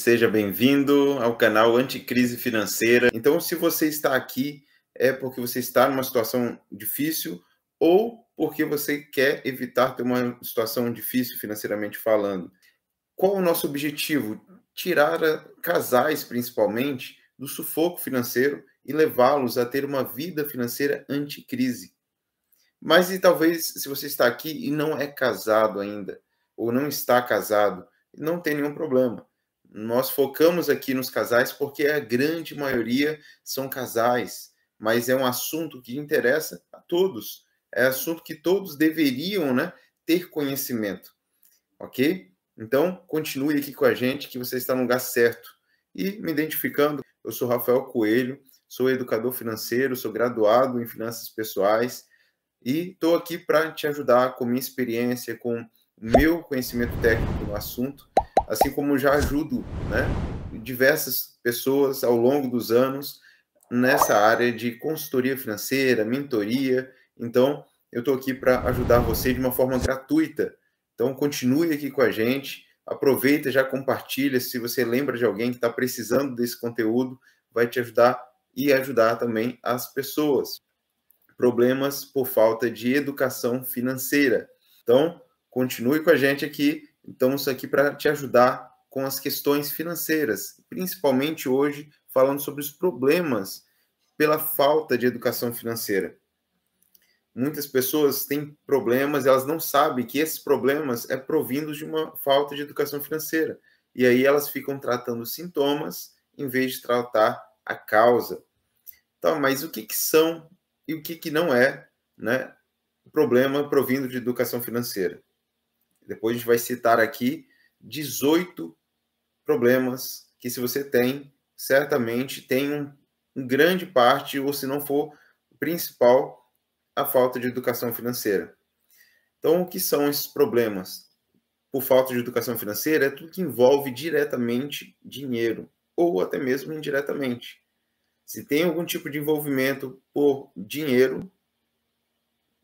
seja bem-vindo ao canal Anticrise Financeira. Então, se você está aqui, é porque você está numa situação difícil ou porque você quer evitar ter uma situação difícil financeiramente falando. Qual é o nosso objetivo? Tirar casais, principalmente, do sufoco financeiro e levá-los a ter uma vida financeira anticrise. Mas e talvez, se você está aqui e não é casado ainda, ou não está casado, não tem nenhum problema. Nós focamos aqui nos casais porque a grande maioria são casais, mas é um assunto que interessa a todos. É assunto que todos deveriam, ter conhecimento, ok? Então, continue aqui com a gente que você está no lugar certo. E me identificando, eu sou Rafael Coelho, sou educador financeiro, sou graduado em finanças pessoais, e estou aqui para te ajudar com minha experiência, com meu conhecimento técnico no assunto, assim como já ajudo diversas pessoas ao longo dos anos nessa área de consultoria financeira, mentoria. Então, eu estou aqui para ajudar você de uma forma gratuita. Então, continue aqui com a gente, aproveita, já compartilha. Se você lembra de alguém que está precisando desse conteúdo, vai te ajudar e ajudar também as pessoas. Problemas por falta de educação financeira. Então, continue com a gente aqui. Estamos aqui para te ajudar com as questões financeiras, principalmente hoje falando sobre os problemas pela falta de educação financeira. Muitas pessoas têm problemas, elas não sabem que esses problemas é provindos de uma falta de educação financeira. E aí elas ficam tratando sintomas em vez de tratar a causa. Então, mas o que são e o que não é, problema provindo de educação financeira? Depois a gente vai citar aqui 18 problemas que, se você tem, certamente tem um grande parte, ou se não for o principal, a falta de educação financeira. Então, o que são esses problemas? Por falta de educação financeira, é tudo que envolve diretamente dinheiro, ou até mesmo indiretamente. Se tem algum tipo de envolvimento por dinheiro,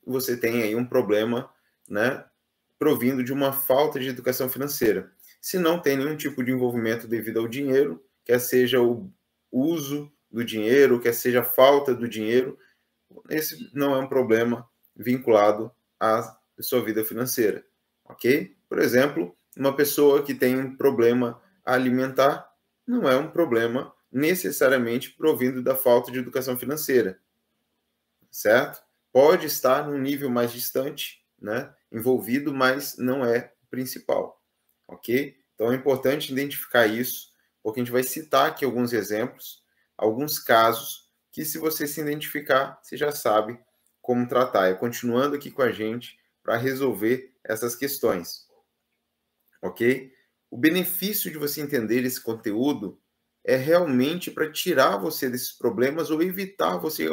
você tem aí um problema, provindo de uma falta de educação financeira. Se não tem nenhum tipo de envolvimento devido ao dinheiro, quer seja o uso do dinheiro, quer seja a falta do dinheiro, esse não é um problema vinculado à sua vida financeira, ok? Por exemplo, uma pessoa que tem um problema alimentar não é um problema necessariamente provindo da falta de educação financeira, certo? Pode estar num nível mais distante, envolvido, mas não é o principal, ok? Então é importante identificar isso, porque a gente vai citar aqui alguns exemplos, alguns casos, que se você se identificar, você já sabe como tratar. É continuando aqui com a gente para resolver essas questões, ok? O benefício de você entender esse conteúdo é realmente para tirar você desses problemas ou evitar você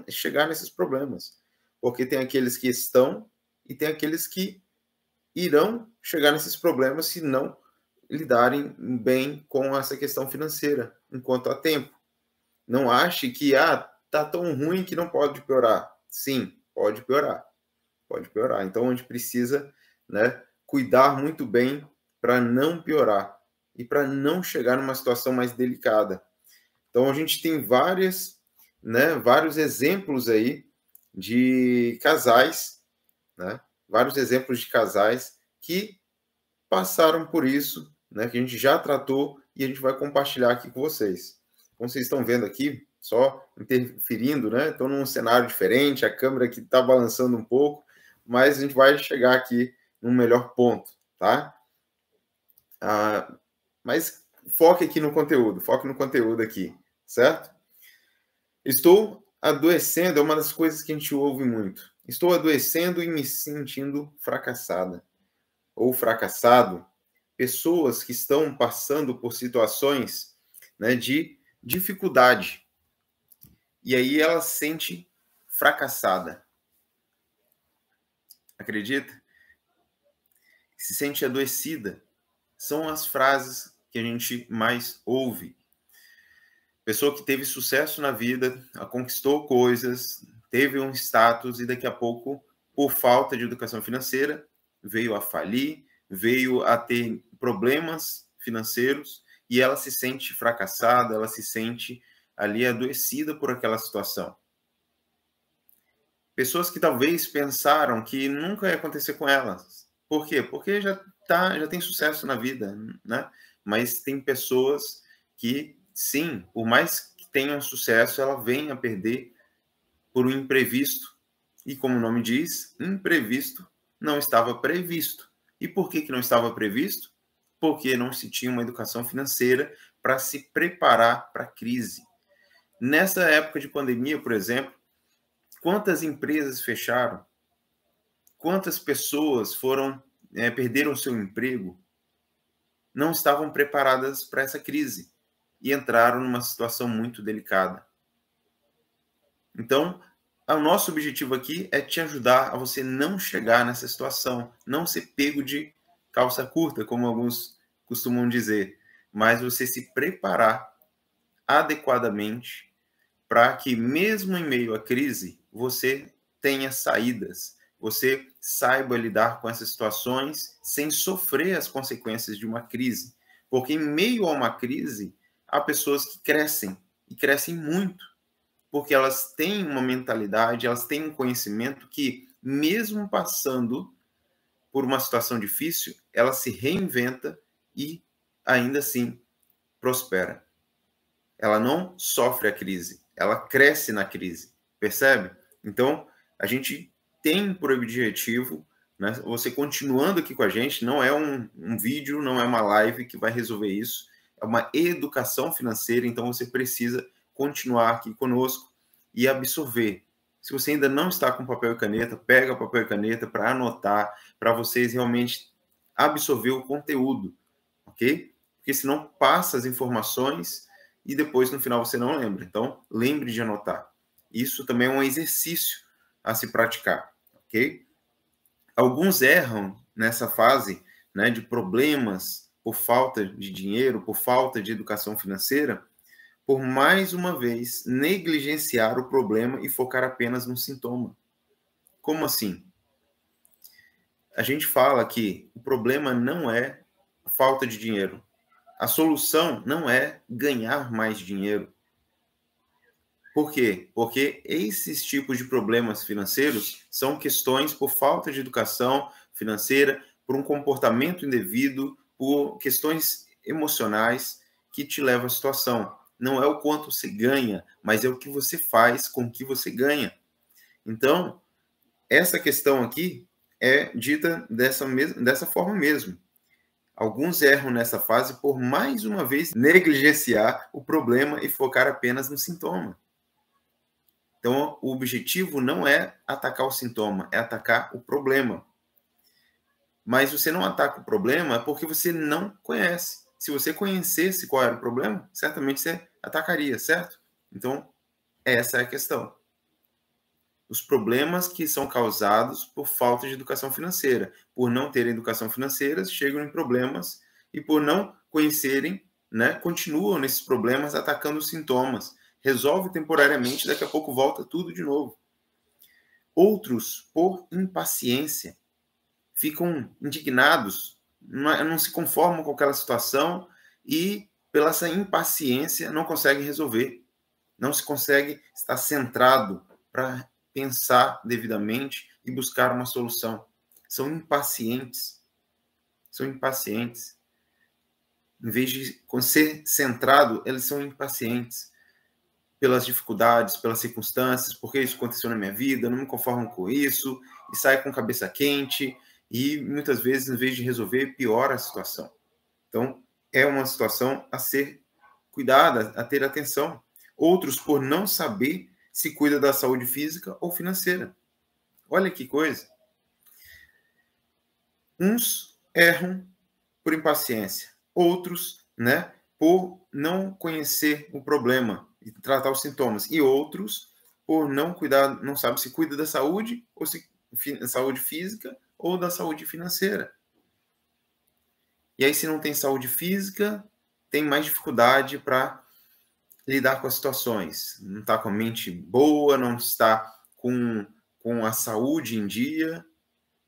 chegar nesses problemas. Porque tem aqueles que estão e tem aqueles que irão chegar nesses problemas se não lidarem bem com essa questão financeira enquanto há tempo. Não ache que tá tão ruim que não pode piorar. Sim, pode piorar. Pode piorar. Então a gente precisa, cuidar muito bem para não piorar e para não chegar numa situação mais delicada. Então a gente tem vários exemplos aí de casais, vários exemplos de casais que passaram por isso, que a gente já tratou e a gente vai compartilhar aqui com vocês. Como vocês estão vendo aqui, só interferindo, estou num cenário diferente, a câmera aqui está balançando um pouco, mas a gente vai chegar aqui num melhor ponto, tá? Mas foque aqui no conteúdo aqui, certo? Estou adoecendo, é uma das coisas que a gente ouve muito. Estou adoecendo e me sentindo fracassada ou fracassado. Pessoas que estão passando por situações, de dificuldade. E aí ela se sente fracassada. Acredita? Se sente adoecida. São as frases que a gente mais ouve. Pessoa que teve sucesso na vida, conquistou coisas, teve um status e daqui a pouco, por falta de educação financeira, veio a falir, veio a ter problemas financeiros e ela se sente fracassada, ela se sente ali adoecida por aquela situação. Pessoas que talvez pensaram que nunca ia acontecer com elas. Por quê? Porque já tem sucesso na vida, né? Mas tem pessoas que, sim, por mais que tenham sucesso, ela vem a perder por um imprevisto. E como o nome diz, imprevisto não estava previsto. E por que não estava previsto? Porque não se tinha uma educação financeira para se preparar para a crise. Nessa época de pandemia, por exemplo, quantas empresas fecharam? Quantas pessoas perderam seu emprego? Não estavam preparadas para essa crise e entraram numa situação muito delicada. Então, o nosso objetivo aqui é te ajudar a você não chegar nessa situação, não ser pego de calça curta, como alguns costumam dizer, mas você se preparar adequadamente para que, mesmo em meio à crise, você tenha saídas, você saiba lidar com essas situações sem sofrer as consequências de uma crise. Porque em meio a uma crise, há pessoas que crescem, e crescem muito, porque elas têm uma mentalidade, elas têm um conhecimento que, mesmo passando por uma situação difícil, ela se reinventa e, ainda assim, prospera. Ela não sofre a crise, ela cresce na crise, percebe? Então, a gente tem por objetivo, né, você continuando aqui com a gente, não é um vídeo, não é uma live que vai resolver isso, é uma educação financeira, então você precisa continuar aqui conosco e absorver. Se você ainda não está com papel e caneta, pega papel e caneta para anotar, para vocês realmente absorver o conteúdo, ok? Porque senão passa as informações e depois no final você não lembra. Então, lembre de anotar. Isso também é um exercício a se praticar, ok? Alguns erram nessa fase, né, de problemas por falta de dinheiro, por falta de educação financeira, por mais uma vez negligenciar o problema e focar apenas no sintoma. Como assim? A gente fala que o problema não é a falta de dinheiro. A solução não é ganhar mais dinheiro. Por quê? Porque esses tipos de problemas financeiros são questões por falta de educação financeira, por um comportamento indevido, por questões emocionais que te levam à situação. Não é o quanto você ganha, mas é o que você faz com o que você ganha. Então, essa questão aqui é dita dessa forma mesmo. Alguns erram nessa fase por, mais uma vez, negligenciar o problema e focar apenas no sintoma. Então, o objetivo não é atacar o sintoma, é atacar o problema. Mas você não ataca o problema porque você não conhece. Se você conhecesse qual era o problema, certamente você atacaria, certo? Então, essa é a questão. Os problemas que são causados por falta de educação financeira. Por não terem educação financeira, chegam em problemas e por não conhecerem, né, continuam nesses problemas atacando os sintomas. Resolve temporariamente, daqui a pouco volta tudo de novo. Outros, por impaciência, ficam indignados, não se conformam com aquela situação e, pela essa impaciência, não conseguem resolver. Não se consegue estar centrado para pensar devidamente e buscar uma solução. São impacientes. São impacientes. Em vez de ser centrado, eles são impacientes pelas dificuldades, pelas circunstâncias, porque isso aconteceu na minha vida, não me conformo com isso, e sai com cabeça quente, e muitas vezes, em vez de resolver, piora a situação. Então, é uma situação a ser cuidada, a ter atenção. Outros, por não saber se cuida da saúde física ou financeira. Olha que coisa. Uns erram por impaciência, outros, né, por não conhecer o problema e tratar os sintomas, e outros por não cuidar, não sabe se cuida da saúde ou se saúde física ou da saúde financeira. E aí, se não tem saúde física, tem mais dificuldade para lidar com as situações. Não está com a mente boa, não está com a saúde em dia,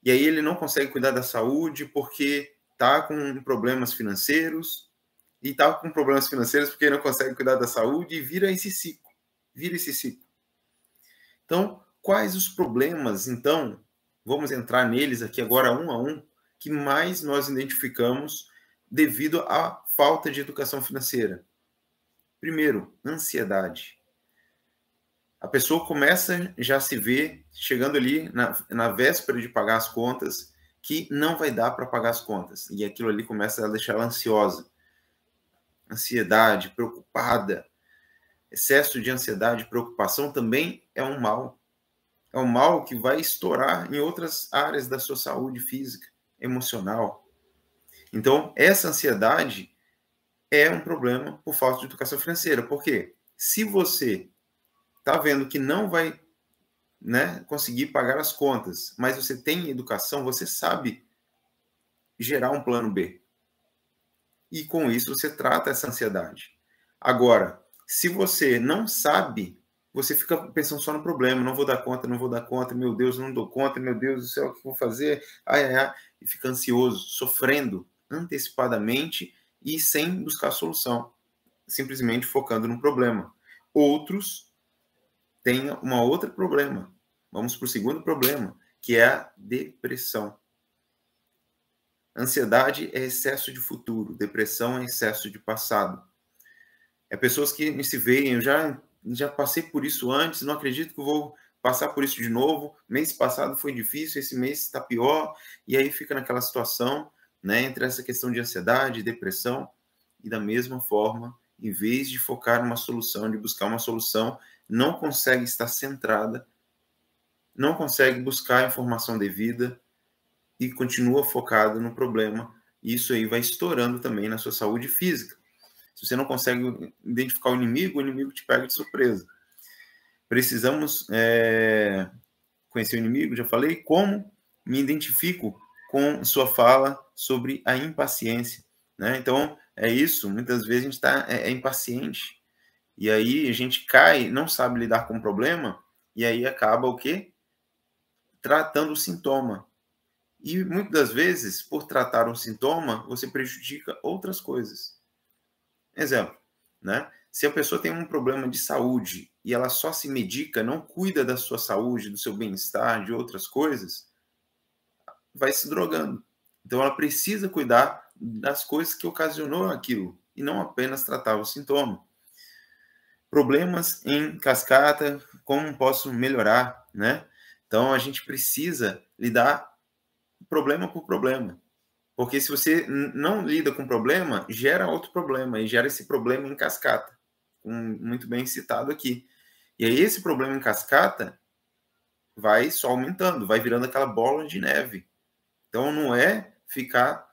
e aí ele não consegue cuidar da saúde porque está com problemas financeiros, e está com problemas financeiros porque não consegue cuidar da saúde e vira esse ciclo. Então, quais os problemas, então, vamos entrar neles aqui agora um a um, que mais nós identificamos devido à falta de educação financeira? Primeiro, ansiedade. A pessoa começa já a se ver chegando ali na véspera de pagar as contas, que não vai dar para pagar as contas. E aquilo ali começa a deixar ela ansiosa. Ansiedade, preocupada. Excesso de ansiedade e preocupação também é um mal. É um mal que vai estourar em outras áreas da sua saúde física, emocional. Então, essa ansiedade é um problema por falta de educação financeira. Por quê? Se você está vendo que não vai, né, conseguir pagar as contas, mas você tem educação, você sabe gerar um plano B. E com isso você trata essa ansiedade. Agora, se você não sabe, você fica pensando só no problema, não vou dar conta, meu Deus, não dou conta, meu Deus do céu, o que eu vou fazer? E fica ansioso, sofrendo antecipadamente e sem buscar solução, simplesmente focando no problema. Outros têm um outro problema. Vamos para o segundo problema, que é a depressão. Ansiedade é excesso de futuro, depressão é excesso de passado. É pessoas que se veem, eu já passei por isso antes, não acredito que eu vou passar por isso de novo. Mês passado foi difícil, esse mês está pior, e aí fica naquela situação, né, entre essa questão de ansiedade, depressão, e da mesma forma, em vez de focar numa solução, de buscar uma solução, não consegue estar centrada, não consegue buscar a informação devida, e continua focado no problema, e isso aí vai estourando também na sua saúde física. Se você não consegue identificar o inimigo te pega de surpresa. Precisamos conhecer o inimigo, já falei. Como me identifico com sua fala sobre a impaciência, né? Então, é isso, muitas vezes a gente está impaciente, e aí a gente cai, não sabe lidar com o problema, e aí acaba o quê? Tratando o sintoma. E muitas das vezes, por tratar um sintoma, você prejudica outras coisas. Exemplo, né? Se a pessoa tem um problema de saúde e ela só se medica, não cuida da sua saúde, do seu bem-estar, de outras coisas, vai se drogando. Então ela precisa cuidar das coisas que ocasionou aquilo e não apenas tratar o sintoma. Problemas em cascata, como posso melhorar, né? Então a gente precisa lidar problema por problema. Porque se você não lida com o problema, gera outro problema, e gera esse problema em cascata, muito bem citado aqui. E aí esse problema em cascata vai só aumentando, vai virando aquela bola de neve. Então não é ficar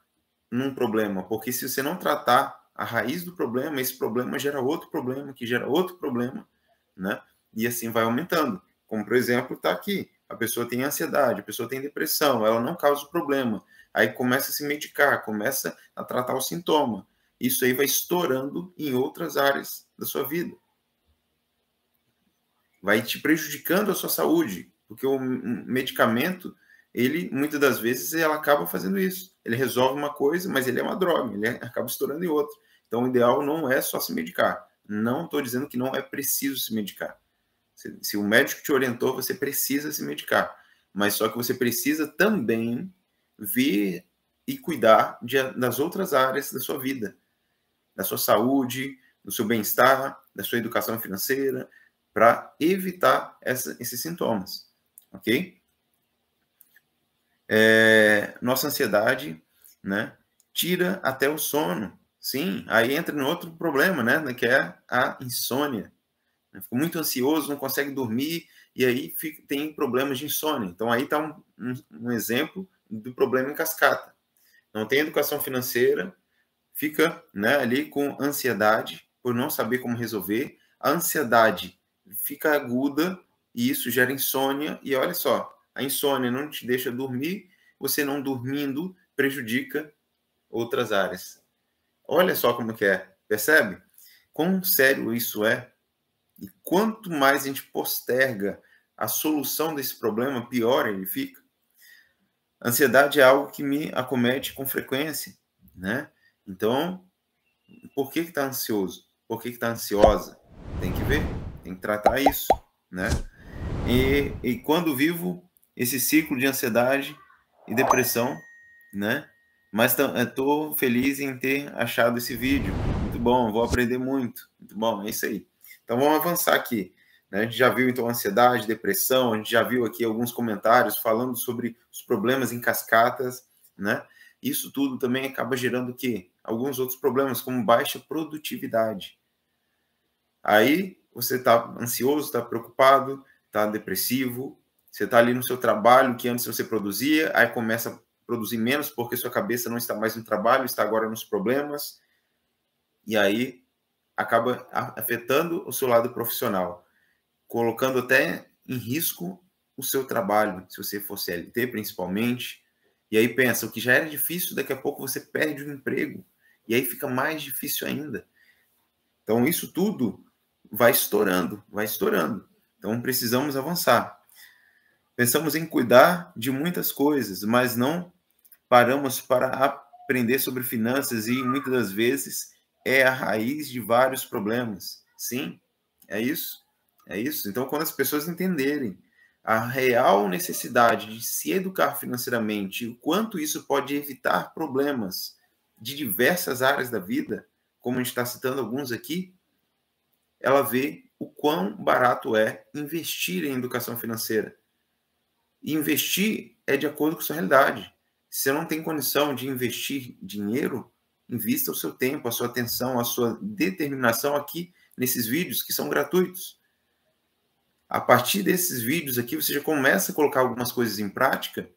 num problema, porque se você não tratar a raiz do problema, esse problema gera outro problema, que gera outro problema, né? E assim vai aumentando. Como, por exemplo, está aqui, a pessoa tem ansiedade, a pessoa tem depressão, ela não causa o problema. Aí começa a se medicar, começa a tratar o sintoma. Isso aí vai estourando em outras áreas da sua vida. Vai te prejudicando a sua saúde, porque o medicamento, ele, muitas das vezes, ela acaba fazendo isso. Ele resolve uma coisa, mas ele é uma droga, ele acaba estourando em outra. Então, o ideal não é só se medicar. Não estou dizendo que não é preciso se medicar. Se o médico te orientou, você precisa se medicar. Mas só que você precisa também ver e cuidar das outras áreas da sua vida, da sua saúde, do seu bem-estar, da sua educação financeira, para evitar esses sintomas, ok? Nossa ansiedade, né, tira até o sono. Sim, aí entra em outro problema, né, que é a insônia. Fica muito ansioso, não consegue dormir, e aí tem problemas de insônia. Então, aí está um exemplo do problema em cascata. Não tem educação financeira, fica, né, ali com ansiedade, por não saber como resolver. A ansiedade fica aguda, e isso gera insônia. E olha só, a insônia não te deixa dormir, você não dormindo prejudica outras áreas. Olha só como que é, percebe? Quão sério isso é? E quanto mais a gente posterga a solução desse problema, pior ele fica. A ansiedade é algo que me acomete com frequência, né? Então, por que está ansioso? Por que está ansiosa? Tem que ver, tem que tratar isso, né? E quando vivo esse ciclo de ansiedade e depressão, né? Mas estou feliz em ter achado esse vídeo. Muito bom, vou aprender muito. Muito bom, é isso aí. Então vamos avançar aqui. Né? A gente já viu então ansiedade, depressão, a gente já viu aqui alguns comentários falando sobre os problemas em cascatas, né? Isso tudo também acaba gerando o quê? Alguns outros problemas, como baixa produtividade. Aí você está ansioso, está preocupado, está depressivo, você está ali no seu trabalho que antes você produzia, aí começa a produzir menos porque sua cabeça não está mais no trabalho, está agora nos problemas, e aí acaba afetando o seu lado profissional, colocando até em risco o seu trabalho, se você for CLT principalmente, e aí pensa, o que já era difícil, daqui a pouco você perde o emprego, e aí fica mais difícil ainda. Então isso tudo vai estourando, vai estourando. Então precisamos avançar. Pensamos em cuidar de muitas coisas, mas não paramos para aprender sobre finanças e muitas das vezes é a raiz de vários problemas. Sim, é isso. É isso. Então, quando as pessoas entenderem a real necessidade de se educar financeiramente, o quanto isso pode evitar problemas de diversas áreas da vida, como a gente está citando alguns aqui, ela vê o quão barato é investir em educação financeira. E investir é de acordo com a sua realidade. Se você não tem condição de investir dinheiro, invista o seu tempo, a sua atenção, a sua determinação aqui nesses vídeos que são gratuitos. A partir desses vídeos aqui, você já começa a colocar algumas coisas em prática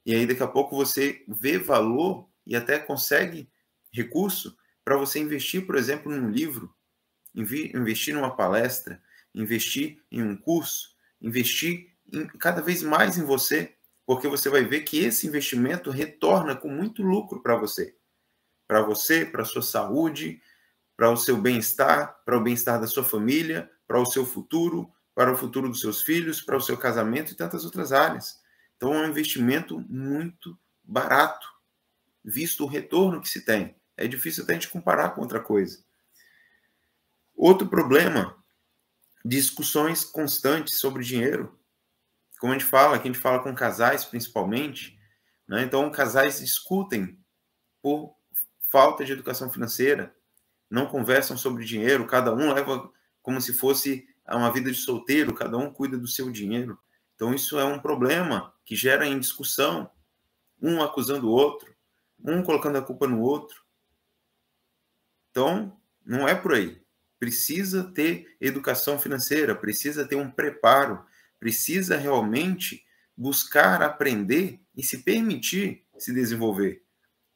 e aí daqui a pouco você vê valor e até consegue recurso para você investir, por exemplo, num livro, investir numa palestra, investir em um curso, investir cada vez mais em você, porque você vai ver que esse investimento retorna com muito lucro para você, para a sua saúde, para o seu bem-estar, para o bem-estar da sua família, para o seu futuro, para o futuro dos seus filhos, para o seu casamento e tantas outras áreas. Então é um investimento muito barato, visto o retorno que se tem. É difícil até a gente comparar com outra coisa. Outro problema, discussões constantes sobre dinheiro. Como a gente fala, aqui a gente fala com casais principalmente, né? Então casais discutem por falta de educação financeira, não conversam sobre dinheiro, cada um leva como se fosse uma vida de solteiro, cada um cuida do seu dinheiro. Então isso é um problema que gera em discussão, um acusando o outro, um colocando a culpa no outro. Então, não é por aí. Precisa ter educação financeira, precisa ter um preparo, precisa realmente buscar aprender e se permitir se desenvolver.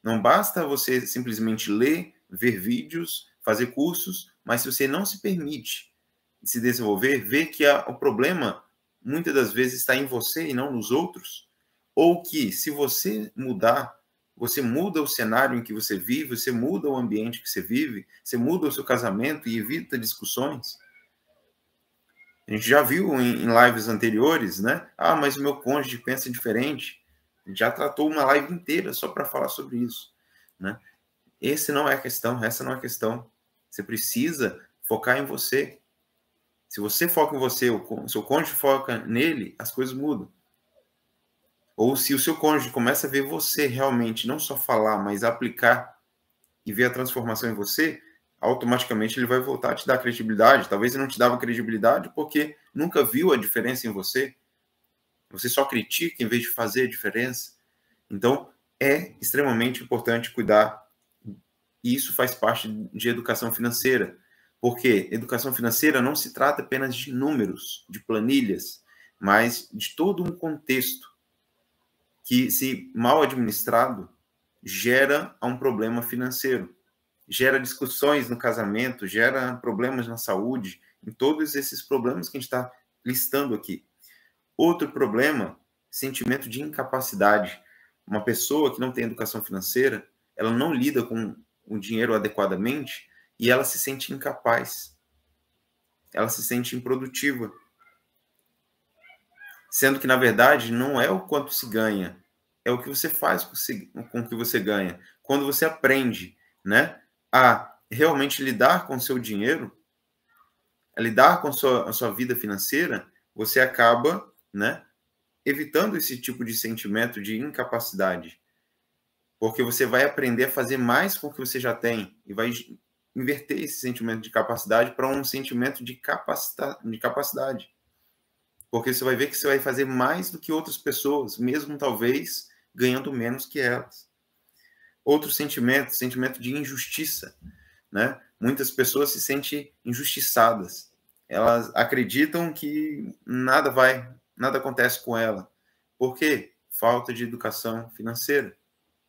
Não basta você simplesmente ler, ver vídeos, fazer cursos, mas se você não se permite se desenvolver, ver que o problema muitas das vezes está em você e não nos outros, ou que se você mudar, você muda o cenário em que você vive, você muda o ambiente que você vive, você muda o seu casamento e evita discussões. A gente já viu em lives anteriores, né? Ah, mas o meu cônjuge pensa diferente. A gente já tratou uma live inteira só para falar sobre isso, né? Essa não é a questão. Você precisa focar em você. Se você foca em você, o seu cônjuge foca nele, as coisas mudam. Ou se o seu cônjuge começa a ver você realmente, não só falar, mas aplicar e ver a transformação em você, automaticamente ele vai voltar a te dar credibilidade. Talvez ele não te dava credibilidade porque nunca viu a diferença em você. Você só critica em vez de fazer a diferença. Então, é extremamente importante cuidar. E isso faz parte de educação financeira. Porque educação financeira não se trata apenas de números, de planilhas, mas de todo um contexto que, se mal administrado, gera um problema financeiro, gera discussões no casamento, gera problemas na saúde, em todos esses problemas que a gente está listando aqui. Outro problema, sentimento de incapacidade. Uma pessoa que não tem educação financeira, ela não lida com o dinheiro adequadamente e ela se sente incapaz. Ela se sente improdutiva. Sendo que, na verdade, não é o quanto se ganha, é o que você faz com o que você ganha. Quando você aprende, né, a realmente lidar com o seu dinheiro, lidar com a sua vida financeira, você acaba, né, evitando esse tipo de sentimento de incapacidade. Porque você vai aprender a fazer mais com o que você já tem e vai inverter esse sentimento de capacidade para um sentimento de capacidade. Porque você vai ver que você vai fazer mais do que outras pessoas, mesmo talvez ganhando menos que elas. Outro sentimento de injustiça, né? Muitas pessoas se sentem injustiçadas. Elas acreditam que nada acontece com ela. Por quê? Falta de educação financeira.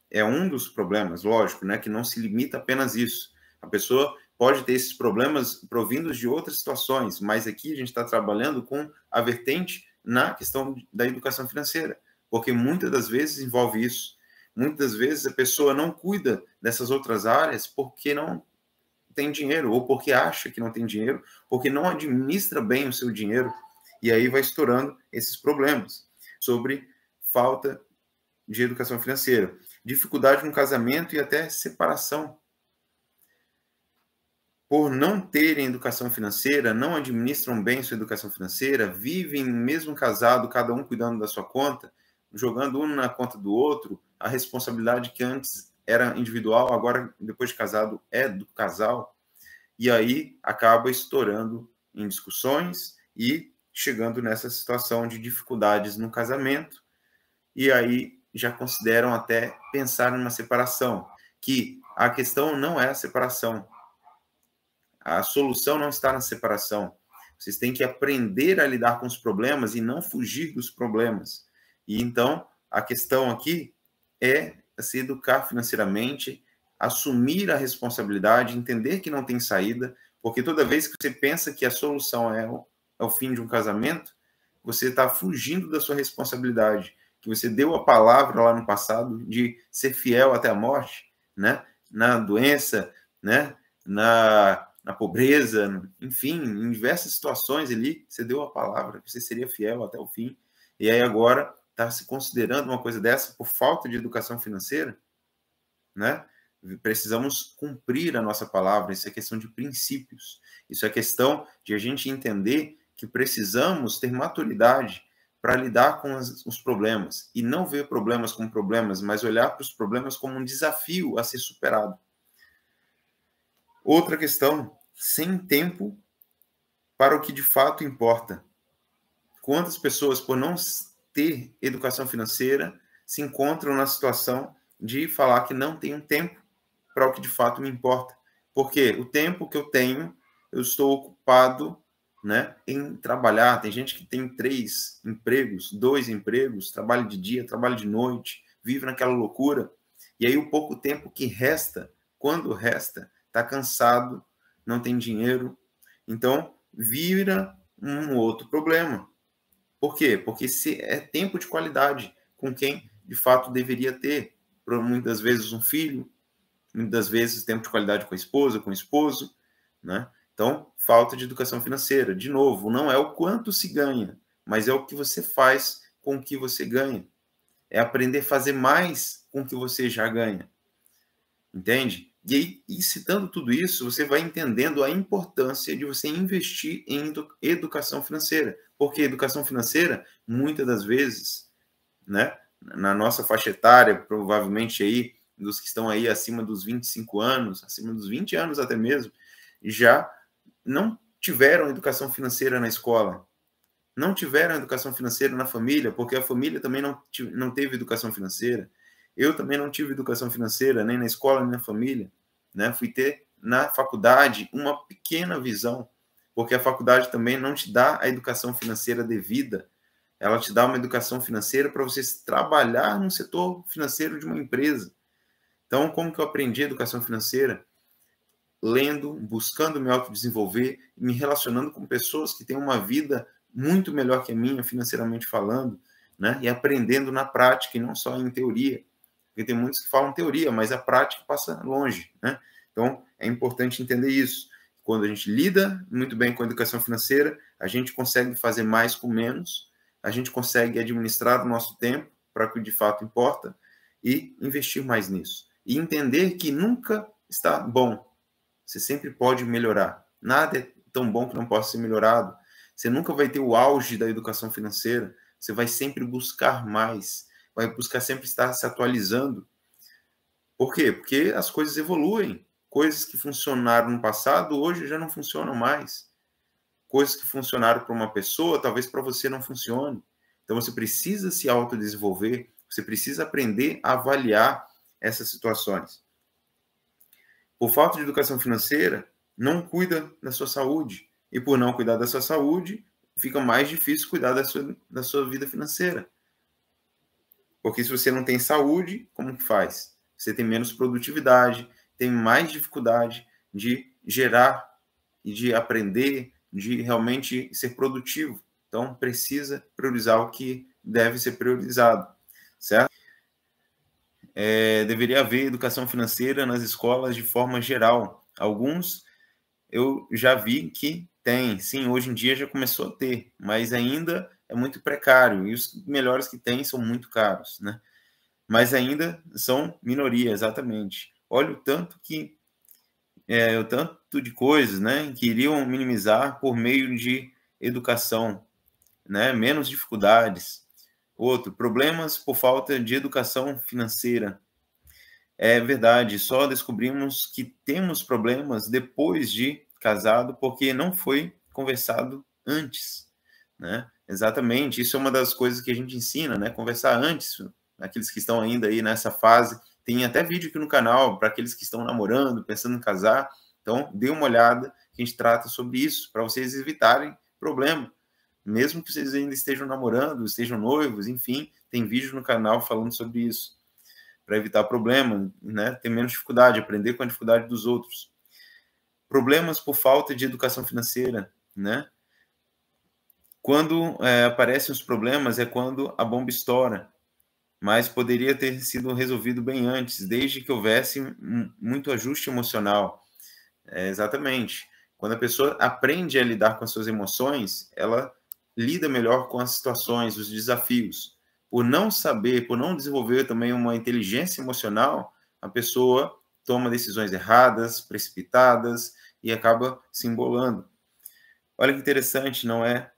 É um dos problemas, lógico, né? Que não se limita apenas isso. A pessoa pode ter esses problemas provindos de outras situações, mas aqui a gente está trabalhando com a vertente na questão da educação financeira, porque muitas das vezes envolve isso. Muitas vezes a pessoa não cuida dessas outras áreas porque não tem dinheiro, ou porque acha que não tem dinheiro, porque não administra bem o seu dinheiro, e aí vai estourando esses problemas sobre falta de educação financeira, dificuldade no casamento e até separação. Por não terem educação financeira, não administram bem sua educação financeira, vivem mesmo casado, cada um cuidando da sua conta, jogando um na conta do outro, a responsabilidade que antes era individual, agora, depois de casado, é do casal, e aí acaba estourando em discussões e chegando nessa situação de dificuldades no casamento, e aí já consideram até pensar numa separação, que a questão não é a separação, a solução não está na separação. Vocês têm que aprender a lidar com os problemas e não fugir dos problemas. E então, a questão aqui é se educar financeiramente, assumir a responsabilidade, entender que não tem saída, porque toda vez que você pensa que a solução é o fim de um casamento, você está fugindo da sua responsabilidade, que você deu a palavra lá no passado de ser fiel até a morte, né? Na doença, né? Na pobreza, enfim, em diversas situações ali, você deu a palavra que você seria fiel até o fim, e aí agora está se considerando uma coisa dessa por falta de educação financeira, né? Precisamos cumprir a nossa palavra, isso é questão de princípios, isso é questão de a gente entender que precisamos ter maturidade para lidar com os problemas, e não ver problemas como problemas, mas olhar para os problemas como um desafio a ser superado. Outra questão, sem tempo para o que de fato importa. Quantas pessoas, por não ter educação financeira, se encontram na situação de falar que não tem um tempo para o que de fato me importa? Porque o tempo que eu tenho, eu estou ocupado, né, em trabalhar. Tem gente que tem 3 empregos, 2 empregos, trabalha de dia, trabalha de noite, vive naquela loucura. E aí o pouco tempo que resta, quando resta, está cansado, não tem dinheiro. Então, vira um outro problema. Por quê? Porque se é tempo de qualidade com quem de fato deveria ter. Muitas vezes um filho, muitas vezes tempo de qualidade com a esposa, com o esposo, né? Então, falta de educação financeira. De novo, não é o quanto se ganha, mas é o que você faz com o que você ganha. É aprender a fazer mais com o que você já ganha. Entende? E aí, e citando tudo isso, você vai entendendo a importância de você investir em educação financeira. Porque educação financeira, muitas das vezes, né, na nossa faixa etária, provavelmente aí, dos que estão aí acima dos 25 anos, acima dos 20 anos até mesmo, já não tiveram educação financeira na escola, não tiveram educação financeira na família, porque a família também não teve educação financeira. Eu também não tive educação financeira, nem na escola, nem na família. Né? Fui ter na faculdade uma pequena visão, porque a faculdade também não te dá a educação financeira devida. Ela te dá uma educação financeira para você trabalhar no setor financeiro de uma empresa. Então, como que eu aprendi educação financeira? Lendo, buscando me autodesenvolver, me relacionando com pessoas que têm uma vida muito melhor que a minha, financeiramente falando, né? E aprendendo na prática e não só em teoria. Porque tem muitos que falam teoria, mas a prática passa longe, né? Então, é importante entender isso. Quando a gente lida muito bem com a educação financeira, a gente consegue fazer mais com menos, a gente consegue administrar o nosso tempo para o que de fato importa e investir mais nisso. E entender que nunca está bom. Você sempre pode melhorar. Nada é tão bom que não possa ser melhorado. Você nunca vai ter o auge da educação financeira. Você vai sempre buscar mais. Vai buscar sempre estar se atualizando. Por quê? Porque as coisas evoluem. Coisas que funcionaram no passado, hoje já não funcionam mais. Coisas que funcionaram para uma pessoa, talvez para você não funcione. Então, você precisa se autodesenvolver, você precisa aprender a avaliar essas situações. Por falta de educação financeira, não cuida da sua saúde. E por não cuidar da sua saúde, fica mais difícil cuidar da sua vida financeira. Porque se você não tem saúde, como que faz? Você tem menos produtividade, tem mais dificuldade de gerar e de aprender, de realmente ser produtivo. Então, precisa priorizar o que deve ser priorizado, certo? Deveria haver educação financeira nas escolas de forma geral. Alguns eu já vi que tem, sim, hoje em dia já começou a ter, mas ainda é muito precário, e os melhores que tem são muito caros, né? Mas ainda são minoria, exatamente. Olha o tanto o tanto de coisas, né, que iriam minimizar por meio de educação, né, menos dificuldades. Outro, problemas por falta de educação financeira. É verdade, só descobrimos que temos problemas depois de casado, porque não foi conversado antes, né? Exatamente, isso é uma das coisas que a gente ensina, né? Conversar antes, aqueles que estão ainda aí nessa fase. Tem até vídeo aqui no canal para aqueles que estão namorando, pensando em casar. Então, dê uma olhada, que a gente trata sobre isso, para vocês evitarem problema. Mesmo que vocês ainda estejam namorando, estejam noivos, enfim, tem vídeo no canal falando sobre isso, para evitar problema, né? Ter menos dificuldade, aprender com a dificuldade dos outros. Problemas por falta de educação financeira, né? Quando aparecem os problemas é quando a bomba estoura, mas poderia ter sido resolvido bem antes, desde que houvesse muito ajuste emocional. Exatamente. Quando a pessoa aprende a lidar com as suas emoções, ela lida melhor com as situações, os desafios. Por não saber, por não desenvolver também uma inteligência emocional, a pessoa toma decisões erradas, precipitadas e acaba se embolando. Olha que interessante, não é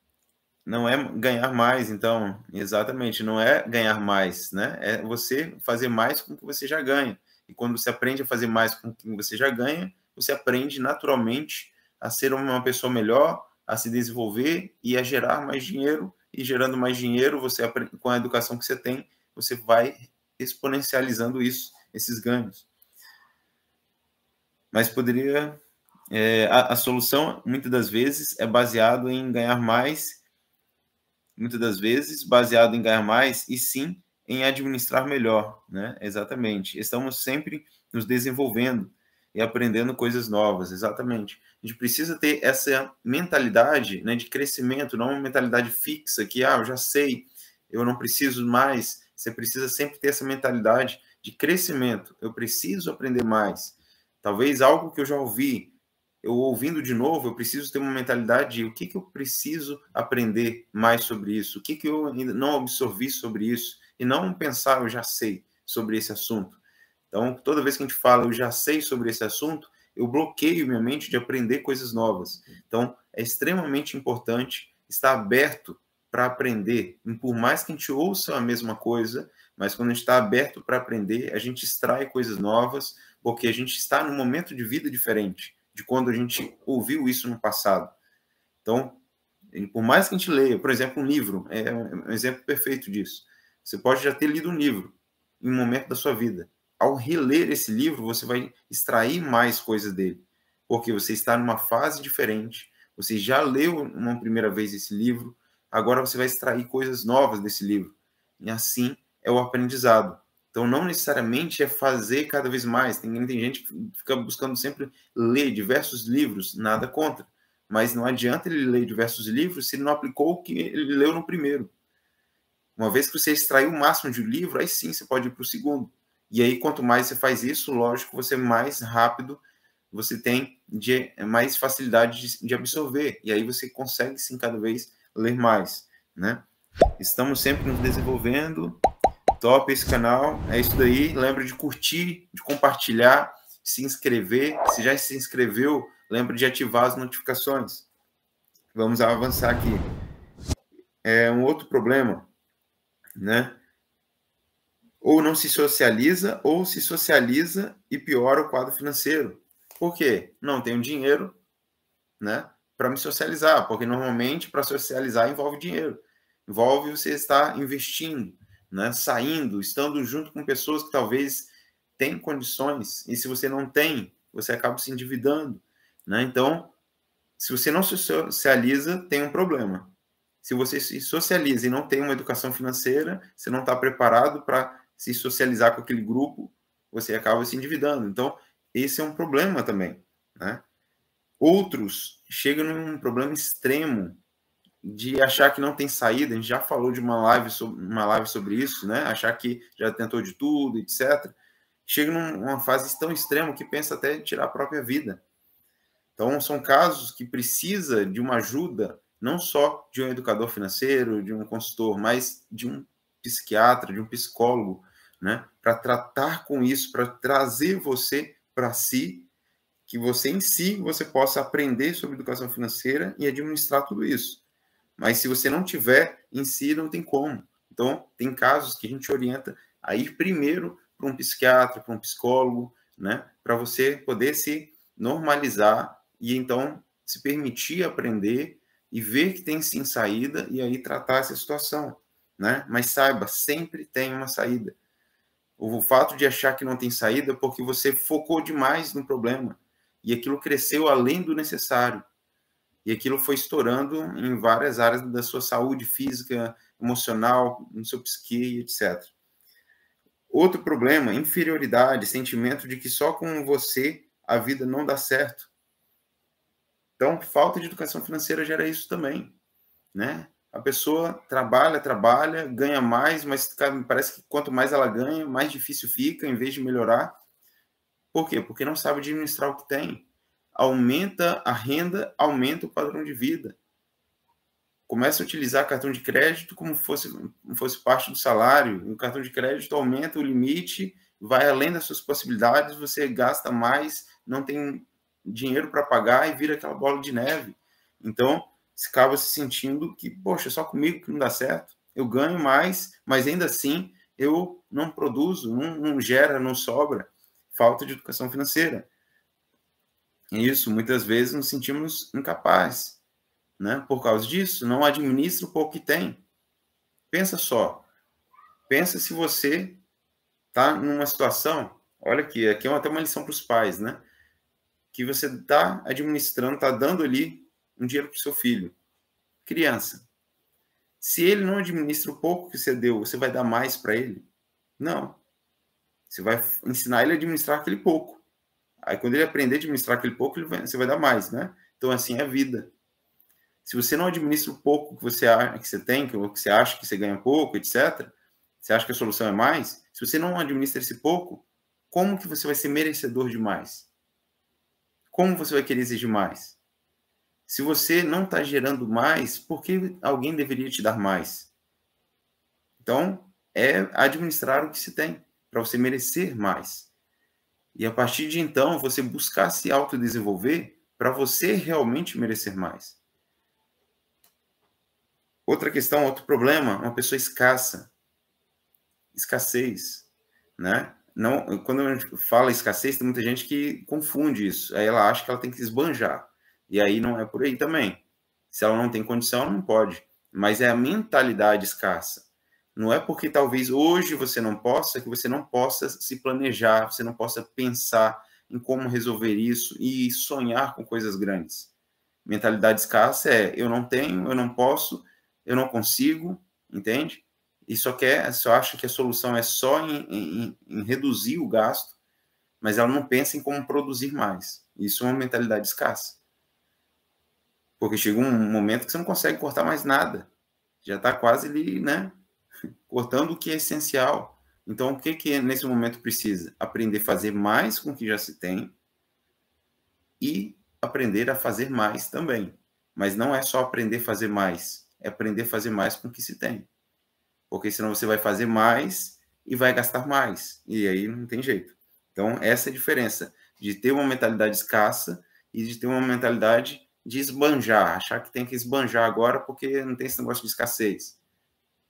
ganhar mais, então, exatamente, não é ganhar mais, né? É você fazer mais com o que você já ganha. E quando você aprende a fazer mais com o que você já ganha, você aprende naturalmente a ser uma pessoa melhor, a se desenvolver e a gerar mais dinheiro. E gerando mais dinheiro, você com a educação que você tem, você vai exponencializando isso, esses ganhos. Mas poderia... a solução, muitas das vezes, é baseado em ganhar mais, muitas das vezes baseado em ganhar mais, e sim em administrar melhor, né? Exatamente. Estamos sempre nos desenvolvendo e aprendendo coisas novas, exatamente. A gente precisa ter essa mentalidade, né, de crescimento, não uma mentalidade fixa que, eu já sei, eu não preciso mais. Você precisa sempre ter essa mentalidade de crescimento. Eu preciso aprender mais. Talvez algo que eu já ouvi, eu ouvindo de novo, eu preciso ter uma mentalidade de o que eu preciso aprender mais sobre isso, o que eu ainda não absorvi sobre isso, e não pensar, eu já sei sobre esse assunto. Então, toda vez que a gente fala, eu já sei sobre esse assunto, eu bloqueio minha mente de aprender coisas novas. Então, é extremamente importante estar aberto para aprender. E por mais que a gente ouça a mesma coisa, mas quando a gente está aberto para aprender, a gente extrai coisas novas, porque a gente está num momento de vida diferente de quando a gente ouviu isso no passado. Então, por mais que a gente leia, por exemplo, um livro, é um exemplo perfeito disso. Você pode já ter lido um livro em um momento da sua vida. Ao reler esse livro, você vai extrair mais coisas dele, porque você está numa fase diferente, você já leu uma primeira vez esse livro, agora você vai extrair coisas novas desse livro. E assim é o aprendizado. Então, não necessariamente é fazer cada vez mais. Tem gente que fica buscando sempre ler diversos livros, nada contra. Mas não adianta ele ler diversos livros se ele não aplicou o que ele leu no primeiro. Uma vez que você extraiu o máximo de um livro, aí sim você pode ir para o segundo. E aí, quanto mais você faz isso, lógico, você mais rápido você tem mais facilidade de absorver. E aí você consegue, sim, cada vez ler mais, né? Estamos sempre nos desenvolvendo. Top esse canal. É isso daí. Lembra de curtir, de compartilhar. se inscrever. Se já se inscreveu, lembre de ativar as notificações. Vamos avançar aqui. Um outro problema, né? Ou não se socializa, ou se socializa e piora o quadro financeiro. Por quê? Não tenho dinheiro, né, para me socializar, porque normalmente para socializar envolve dinheiro. Envolve você estar investindo, né, saindo, estando junto com pessoas que talvez tenham condições, e se você não tem, você acaba se endividando, né? Então, se você não se socializa, tem um problema. Se você se socializa e não tem uma educação financeira, você não está preparado para se socializar com aquele grupo, você acaba se endividando. Então, esse é um problema também, né? Outros chegam num problema extremo de achar que não tem saída. A gente já falou de uma live sobre isso, né? Achar que já tentou de tudo, etc. Chega numa fase tão extrema que pensa até em tirar a própria vida. Então, são casos que precisa de uma ajuda, não só de um educador financeiro, de um consultor, mas de um psiquiatra, de um psicólogo, né? Para tratar com isso, para trazer você para si, que você em si, você possa aprender sobre educação financeira e administrar tudo isso. Mas se você não tiver em si, não tem como. Então, tem casos que a gente orienta a ir primeiro para um psiquiatra, para um psicólogo, né? Para você poder se normalizar e então se permitir aprender e ver que tem sim saída e aí tratar essa situação, né? Mas saiba, sempre tem uma saída. O fato de achar que não tem saída é porque você focou demais no problema e aquilo cresceu além do necessário. E aquilo foi estourando em várias áreas da sua saúde física, emocional, no seu psique, etc. Outro problema, inferioridade, sentimento de que só com você a vida não dá certo. Então, falta de educação financeira gera isso também, né? A pessoa trabalha, ganha mais, mas parece que quanto mais ela ganha, mais difícil fica, em vez de melhorar. Por quê? Porque não sabe administrar o que tem. Aumenta a renda, aumenta o padrão de vida. Começa a utilizar cartão de crédito como fosse parte do salário. O cartão de crédito aumenta o limite, vai além das suas possibilidades, você gasta mais, não tem dinheiro para pagar e vira aquela bola de neve. Então, você acaba se sentindo que, poxa, só comigo que não dá certo. Eu ganho mais, mas ainda assim eu não produzo, não gera, não sobra. Falta de educação financeira. Isso, muitas vezes nos sentimos incapazes, né? Por causa disso, não administra o pouco que tem. Pensa só. Pensa se você está numa situação, olha aqui é até uma lição para os pais, né? Que você está administrando, está dando ali um dinheiro para o seu filho, criança. Se ele não administra o pouco que você deu, você vai dar mais para ele? Não. Você vai ensinar ele a administrar aquele pouco. Aí, quando ele aprender a administrar aquele pouco, você vai dar mais, né? Então, assim é a vida. Se você não administra o pouco que você acha que você tem, que você acha que você ganha pouco, etc., você acha que a solução é mais, se você não administra esse pouco, como que você vai ser merecedor de mais? Como você vai querer exigir mais? Se você não está gerando mais, por que alguém deveria te dar mais? Então, é administrar o que se tem, para você merecer mais. E a partir de então, você buscar se autodesenvolver para você realmente merecer mais. Outra questão, outro problema, uma pessoa escassa. Escassez, né? Não, quando a gente fala escassez, tem muita gente que confunde isso. Aí ela acha que ela tem que esbanjar. E aí não é por aí também. Se ela não tem condição, ela não pode. Mas é a mentalidade escassa. Não é porque talvez hoje você não possa, que você não possa se planejar, você não possa pensar em como resolver isso e sonhar com coisas grandes. Mentalidade escassa é eu não tenho, eu não posso, eu não consigo, entende? E só acha que a solução é só em reduzir o gasto, mas ela não pensa em como produzir mais. Isso é uma mentalidade escassa. Porque chega um momento que você não consegue cortar mais nada. Já está quase ali, né? Cortando o que é essencial. Então, o que nesse momento precisa? Aprender a fazer mais com o que já se tem e aprender a fazer mais também. Mas não é só aprender a fazer mais, é aprender a fazer mais com o que se tem. Porque senão você vai fazer mais e vai gastar mais. E aí não tem jeito. Então, essa é a diferença. de ter uma mentalidade escassa e de ter uma mentalidade de esbanjar, achar que tem que esbanjar agora porque não tem esse negócio de escassez.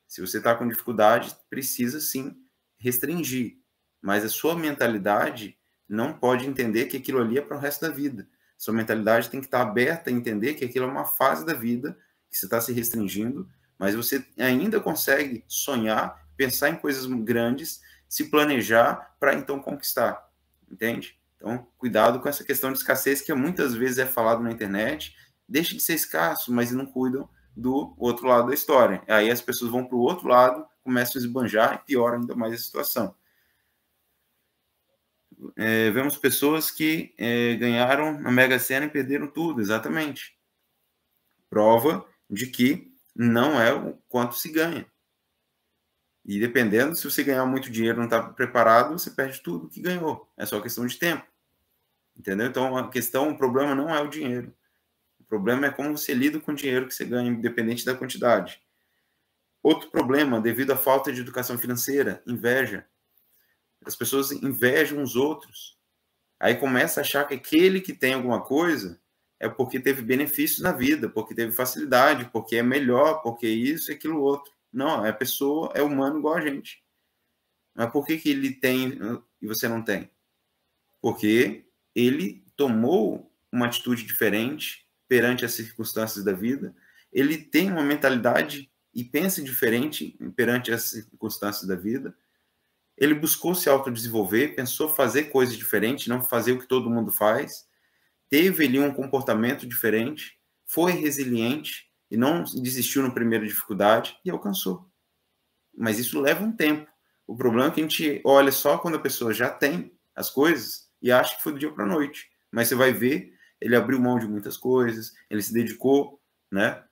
Se você está com dificuldade, precisa sim restringir, mas a sua mentalidade não pode entender que aquilo ali é para o resto da vida. Sua mentalidade tem que estar aberta a entender que aquilo é uma fase da vida, que você está se restringindo, mas você ainda consegue sonhar, pensar em coisas grandes, se planejar para então conquistar, entende? Então, cuidado com essa questão de escassez que muitas vezes é falado na internet. Deixa de ser escasso, mas não cuidam do outro lado da história. Aí as pessoas vão para o outro lado, começam a esbanjar e piora ainda mais a situação. Vemos pessoas que ganharam a Mega Sena e perderam tudo, exatamente. Prova de que não é o quanto se ganha. E dependendo, se você ganhar muito dinheiro e não está preparado, você perde tudo que ganhou. É só questão de tempo. Entendeu? Então, o problema não é o dinheiro. O problema é como você lida com o dinheiro que você ganha, independente da quantidade. Outro problema, devido à falta de educação financeira, inveja. As pessoas invejam os outros. Aí começa a achar que aquele que tem alguma coisa é porque teve benefícios na vida, porque teve facilidade, porque é melhor, porque isso e aquilo outro. Não, a pessoa é humano igual a gente. Mas por que ele tem e você não tem? Porque ele tomou uma atitude diferente perante as circunstâncias da vida, ele tem uma mentalidade e pensa diferente perante as circunstâncias da vida, ele buscou se autodesenvolver, pensou fazer coisas diferentes, não fazer o que todo mundo faz, teve ali um comportamento diferente, foi resiliente e não desistiu na primeira dificuldade e alcançou. Mas isso leva um tempo. O problema é que a gente olha só quando a pessoa já tem as coisas e acha que foi do dia para a noite. Mas você vai ver, ele abriu mão de muitas coisas, ele se dedicou, né,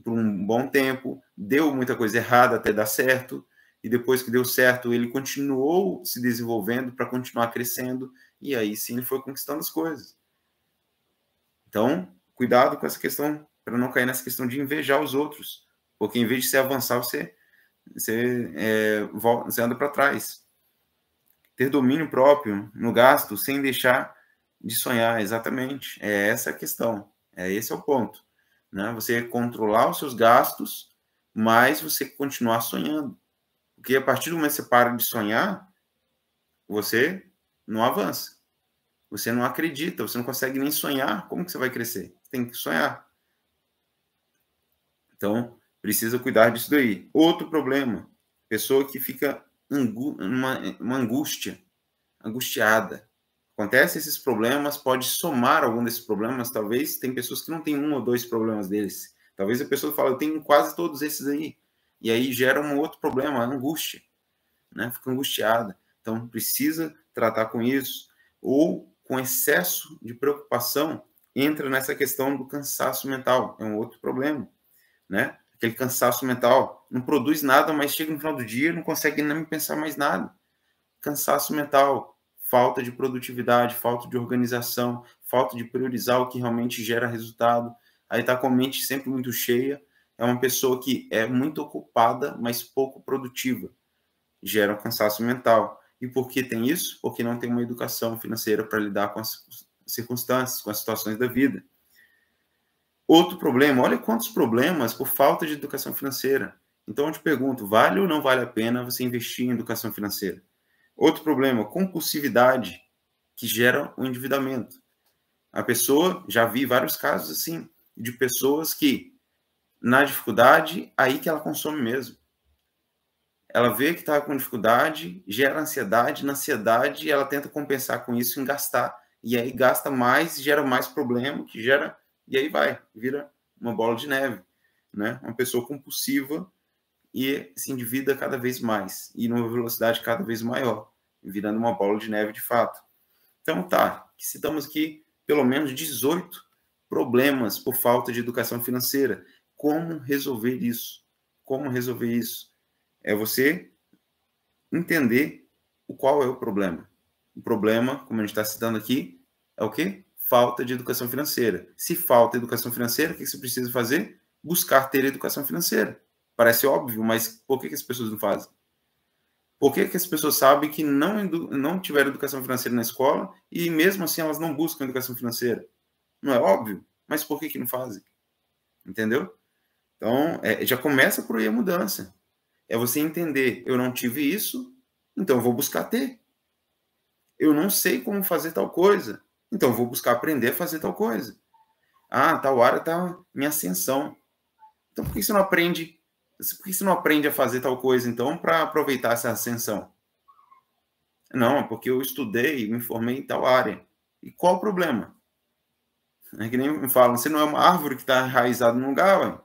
por um bom tempo, deu muita coisa errada até dar certo, e depois que deu certo, ele continuou se desenvolvendo para continuar crescendo, e aí sim ele foi conquistando as coisas. Então, cuidado com essa questão, para não cair nessa questão de invejar os outros, porque em vez de você avançar, você anda para trás. Ter domínio próprio no gasto sem deixar de sonhar, exatamente. É essa a questão. Esse é o ponto. Né? Você controlar os seus gastos, mas você continuar sonhando. Porque a partir do momento que você para de sonhar, você não avança. Você não acredita, você não consegue nem sonhar. Como que você vai crescer? Você tem que sonhar. Então, precisa cuidar disso daí. Outro problema, pessoa que fica uma angústia, angustiada. Acontece esses problemas, pode somar algum desses problemas, talvez tem pessoas que não têm um ou dois problemas deles. Talvez a pessoa fale, eu tenho quase todos esses aí. E aí gera um outro problema, a angústia. Né? Fica angustiada. Então, precisa tratar com isso. Ou com excesso de preocupação, entra nessa questão do cansaço mental. É um outro problema. Né? Aquele cansaço mental, não produz nada, mas chega no final do dia não consegue nem pensar mais nada. Cansaço mental, falta de produtividade, falta de organização, falta de priorizar o que realmente gera resultado. Aí está com a mente sempre muito cheia. É uma pessoa que é muito ocupada, mas pouco produtiva. Gera um cansaço mental. E por que tem isso? Porque não tem uma educação financeira para lidar com as circunstâncias, com as situações da vida. Outro problema, olha quantos problemas por falta de educação financeira. Então, eu te pergunto, vale ou não vale a pena você investir em educação financeira? Outro problema, compulsividade, que gera o endividamento. A pessoa, já vi vários casos assim, de pessoas que, na dificuldade, aí que ela consome mesmo. Ela vê que está com dificuldade, gera ansiedade, na ansiedade ela tenta compensar com isso em gastar. E aí gasta mais, gera mais problema, que gera... E aí vira uma bola de neve, né? Uma pessoa compulsiva e se endivida cada vez mais, e numa velocidade cada vez maior, virando uma bola de neve de fato. Então citamos aqui pelo menos 18 problemas por falta de educação financeira. Como resolver isso? Como resolver isso? É você entender qual é o problema. O problema, como a gente está citando aqui, é o quê? Falta de educação financeira. Se falta educação financeira, o que você precisa fazer? Buscar ter educação financeira. Parece óbvio, mas por que as pessoas não fazem? Por que que as pessoas sabem que não tiveram educação financeira na escola e mesmo assim elas não buscam educação financeira? Não é óbvio? Mas por que que não fazem? Entendeu? Então, já começa por aí a mudança. É você entender, eu não tive isso, então eu vou buscar ter. Eu não sei como fazer tal coisa, então eu vou buscar aprender a fazer tal coisa. Ah, tal área está em ascensão. Então por que você não aprende? Por que você não aprende a fazer tal coisa, então, para aproveitar essa ascensão? Não, porque eu estudei, me formei em tal área. E qual o problema? É que nem me falam, você não é uma árvore que está enraizada num lugar, ué.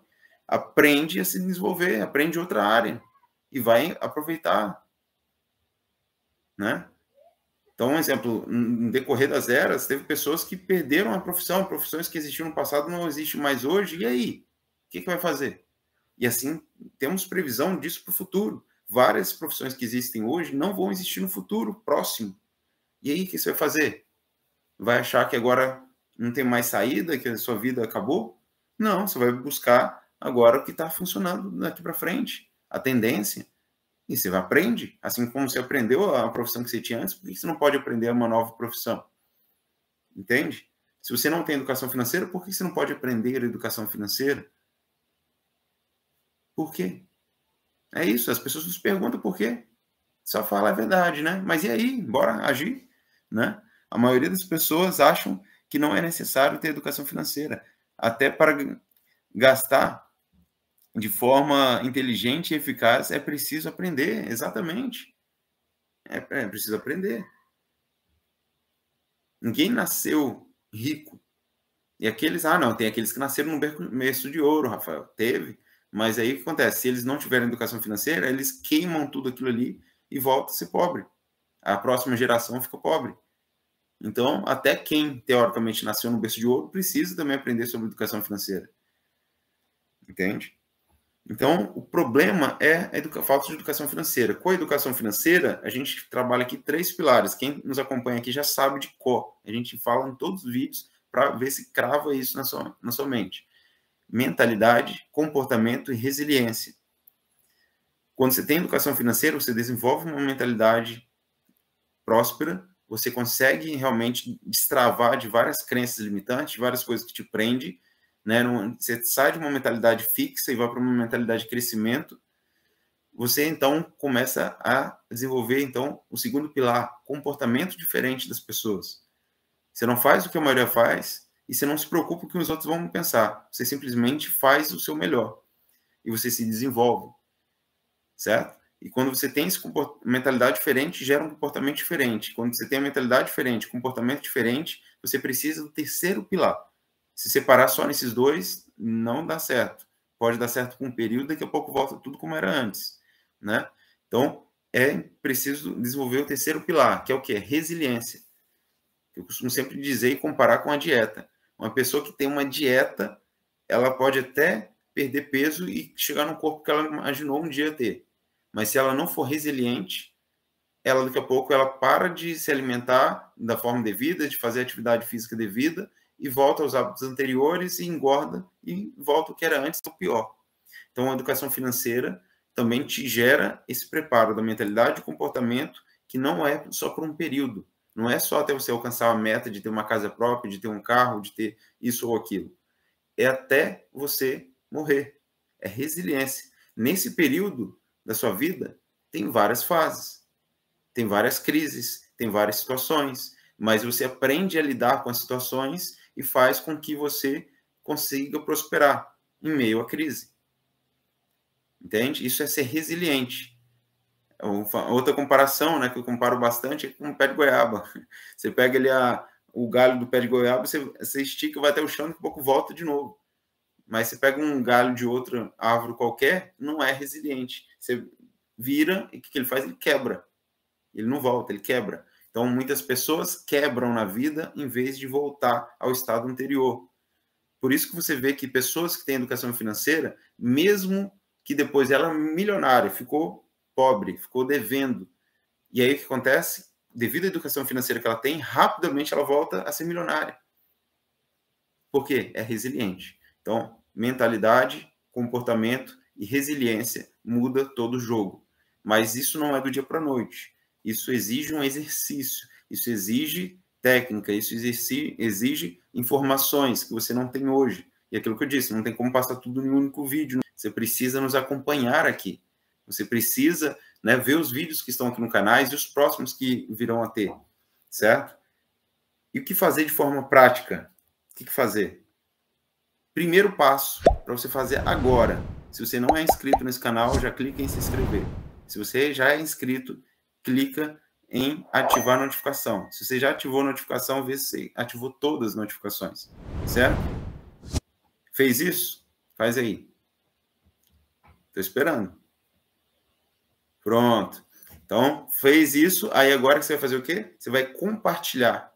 Aprende a se desenvolver, aprende outra área e vai aproveitar, né? Então, um exemplo, no decorrer das eras, teve pessoas que perderam a profissão, profissões que existiam no passado não existem mais hoje, e aí? O que vai fazer? E assim, temos previsão disso para o futuro. Várias profissões que existem hoje não vão existir no futuro próximo. E aí, o que você vai fazer? Vai achar que agora não tem mais saída, que a sua vida acabou? Não, você vai buscar agora o que está funcionando daqui para frente, a tendência. E você aprende, assim como você aprendeu a profissão que você tinha antes, por que você não pode aprender uma nova profissão? Entende? Se você não tem educação financeira, por que você não pode aprender educação financeira? Por quê? É isso, as pessoas nos perguntam por quê. Só fala a verdade, né? Mas e aí? Bora agir, né? A maioria das pessoas acham que não é necessário ter educação financeira, até para gastar de forma inteligente e eficaz é preciso aprender, exatamente. É preciso aprender. Ninguém nasceu rico. E aqueles, não, tem aqueles que nasceram no berço de ouro, Rafael. Teve. Mas aí o que acontece? Se eles não tiverem educação financeira, eles queimam tudo aquilo ali e voltam a ser pobre. A próxima geração fica pobre. Então, até quem, teoricamente, nasceu no berço de ouro, precisa também aprender sobre educação financeira. Entende? Então, o problema é a falta de educação financeira. Com a educação financeira, a gente trabalha aqui 3 pilares. Quem nos acompanha aqui já sabe de cor. A gente fala em todos os vídeos para ver se crava isso na sua mente. Mentalidade, comportamento e resiliência. Quando você tem educação financeira, você desenvolve uma mentalidade próspera, você consegue realmente destravar de várias crenças limitantes, de várias coisas que te prendem, né? Você sai de uma mentalidade fixa e vai para uma mentalidade de crescimento. Você, então, começa a desenvolver, então, o segundo pilar, comportamento diferente das pessoas. Você não faz o que a maioria faz e você não se preocupa com o que os outros vão pensar. Você simplesmente faz o seu melhor e você se desenvolve, certo? E quando você tem essa mentalidade diferente, gera um comportamento diferente. Quando você tem a mentalidade diferente, comportamento diferente, você precisa do terceiro pilar. Se separar só nesses dois, não dá certo. Pode dar certo por um período, daqui a pouco volta tudo como era antes, né? Então, é preciso desenvolver o terceiro pilar, que é o quê? Resiliência. Eu costumo sempre dizer e comparar com a dieta. Uma pessoa que tem uma dieta, ela pode até perder peso e chegar no corpo que ela imaginou um dia ter. Mas se ela não for resiliente, ela daqui a pouco ela para de se alimentar da forma devida, de fazer a atividade física devida e volta aos hábitos anteriores e engorda e volta ao que era antes, ou pior. Então, a educação financeira também te gera esse preparo da mentalidade e comportamento que não é só por um período. Não é só até você alcançar a meta de ter uma casa própria, de ter um carro, de ter isso ou aquilo. É até você morrer. É resiliência. Nesse período da sua vida, tem várias fases, tem várias crises, tem várias situações, mas você aprende a lidar com as situações e faz com que você consiga prosperar em meio à crise. Entende? Isso é ser resiliente. Outra comparação, né, que eu comparo bastante, é com o pé de goiaba. Você pega ali o galho do pé de goiaba, você estica, vai até o chão e daqui a pouco volta de novo. Mas você pega um galho de outra árvore qualquer, não é resiliente. Você vira e o que ele faz? Ele quebra. Ele não volta, ele quebra. Então, muitas pessoas quebram na vida em vez de voltar ao estado anterior. Por isso que você vê que pessoas que têm educação financeira, mesmo que depois ela é milionária, ficou pobre, ficou devendo. E aí o que acontece? Devido à educação financeira que ela tem, rapidamente ela volta a ser milionária. Por quê? É resiliente. Então, mentalidade, comportamento e resiliência muda todo o jogo. mas isso não é do dia para a noite. Isso exige um exercício, isso exige técnica, isso exige informações que você não tem hoje. E aquilo que eu disse, não tem como passar tudo em um único vídeo. Você precisa nos acompanhar aqui. Você precisa, né, ver os vídeos que estão aqui no canal e os próximos que virão a ter, certo? E o que fazer de forma prática? O que fazer? Primeiro passo para você fazer agora. Se você não é inscrito nesse canal, já clica em se inscrever. Se você já é inscrito, clica em ativar a notificação. Se você já ativou a notificação, vê se você ativou todas as notificações, certo? Fez isso? Faz aí. Estou esperando. Pronto. Então, fez isso, aí agora você vai fazer o quê? Você vai compartilhar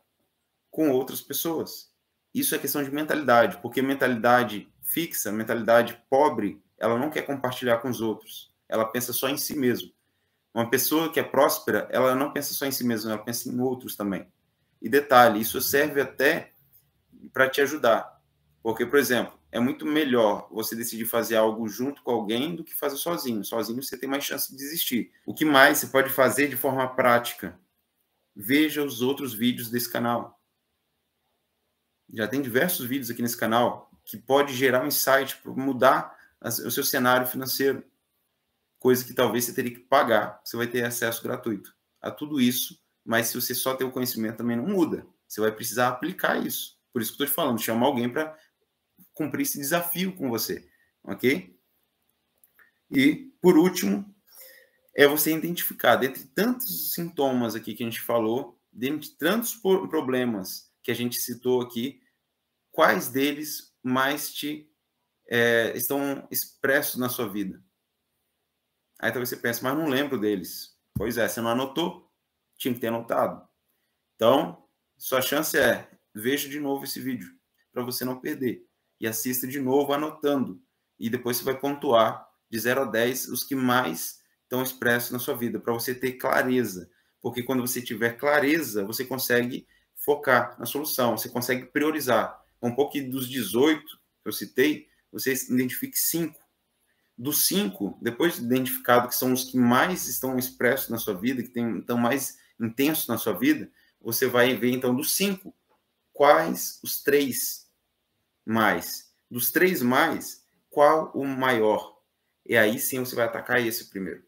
com outras pessoas. Isso é questão de mentalidade, porque mentalidade fixa, mentalidade pobre, ela não quer compartilhar com os outros. Ela pensa só em si mesma. Uma pessoa que é próspera, ela não pensa só em si mesma, ela pensa em outros também. E detalhe, isso serve até para te ajudar. Porque, por exemplo, é muito melhor você decidir fazer algo junto com alguém do que fazer sozinho. Sozinho você tem mais chance de desistir. O que mais você pode fazer de forma prática? Veja os outros vídeos desse canal. Já tem diversos vídeos aqui nesse canal que pode gerar um insight para mudar o seu cenário financeiro. Coisa que talvez você teria que pagar. Você vai ter acesso gratuito a tudo isso, mas se você só ter o conhecimento também não muda. Você vai precisar aplicar isso. Por isso que eu estou te falando, chama alguém para cumprir esse desafio com você, ok? E, por último, é você identificar, dentre tantos sintomas aqui que a gente falou, dentre tantos problemas que a gente citou aqui, quais deles mais estão expressos na sua vida? Aí talvez você pense, mas não lembro deles. Pois é, você não anotou? Tinha que ter anotado. Então, sua chance é, veja de novo esse vídeo, para você não perder. E assista de novo anotando. E depois você vai pontuar de 0 a 10 os que mais estão expressos na sua vida, para você ter clareza. Porque quando você tiver clareza, você consegue focar na solução, você consegue priorizar. Um pouco dos 18 que eu citei, você identifique 5. Dos 5, depois de identificado que são os que mais estão expressos na sua vida, que estão mais intensos na sua vida, você vai ver, então, dos 5, quais os 3 mais. Dos 3 mais, qual o maior? E aí sim você vai atacar esse primeiro.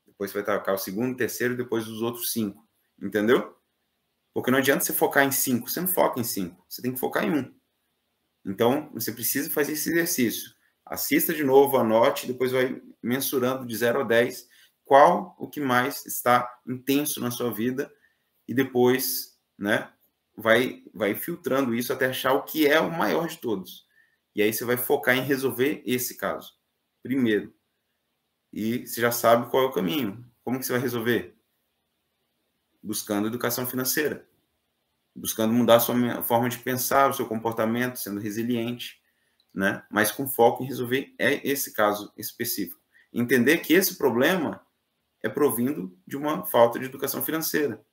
Depois você vai atacar o segundo, terceiro, depois os outros 5. Entendeu? Porque não adianta você focar em 5. Você não foca em 5. Você tem que focar em 1. Então, você precisa fazer esse exercício. Assista de novo, anote, depois vai mensurando de 0 a 10 qual o que mais está intenso na sua vida e depois, né, vai filtrando isso até achar o que é o maior de todos. E aí você vai focar em resolver esse caso primeiro. E você já sabe qual é o caminho. Como que você vai resolver? Buscando educação financeira. Buscando mudar a sua forma de pensar, o seu comportamento, sendo resiliente, né? Mas com foco em resolver esse caso específico. Entender que esse problema é provindo de uma falta de educação financeira.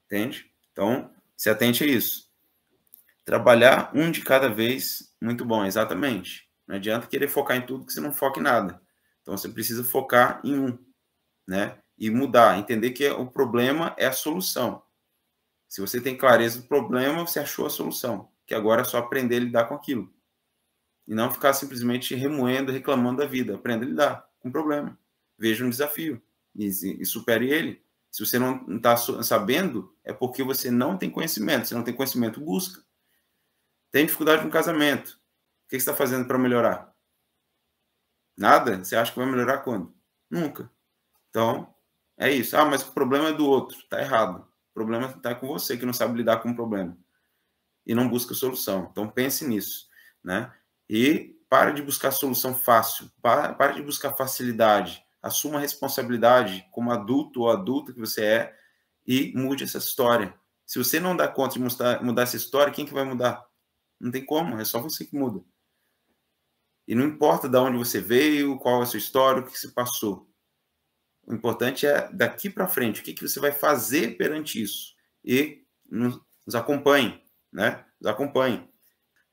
Entende? Então, se atente a isso. Trabalhar um de cada vez, muito bom, exatamente. Não adianta querer focar em tudo que você não foca em nada. Então, você precisa focar em um, né? E mudar, entender que o problema é a solução. Se você tem clareza do problema, você achou a solução, que agora é só aprender a lidar com aquilo. E não ficar simplesmente remoendo, reclamando da vida. Aprenda a lidar com o problema. Veja um desafio e supere ele. Se você não está sabendo, é porque você não tem conhecimento. Se não tem conhecimento, busca. Tem dificuldade no casamento. O que você está fazendo para melhorar? Nada? Você acha que vai melhorar quando? Nunca. Então, é isso. Ah, mas o problema é do outro. Está errado. O problema está com você, que não sabe lidar com o problema. E não busca solução. Então, pense nisso, né? E para de buscar solução fácil. Para de buscar facilidade. Assuma a responsabilidade como adulto ou adulta que você é e mude essa história. Se você não dá conta de mudar essa história, quem que vai mudar? Não tem como, é só você que muda. E não importa de onde você veio, qual é a sua história, o que se passou. O importante é daqui para frente, o que você vai fazer perante isso. E nos acompanhe, né? Nos acompanhe.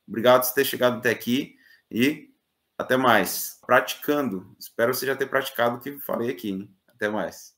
Obrigado por ter chegado até aqui e Até mais. Praticando. Espero você já ter praticado o que falei aqui, hein? Até mais.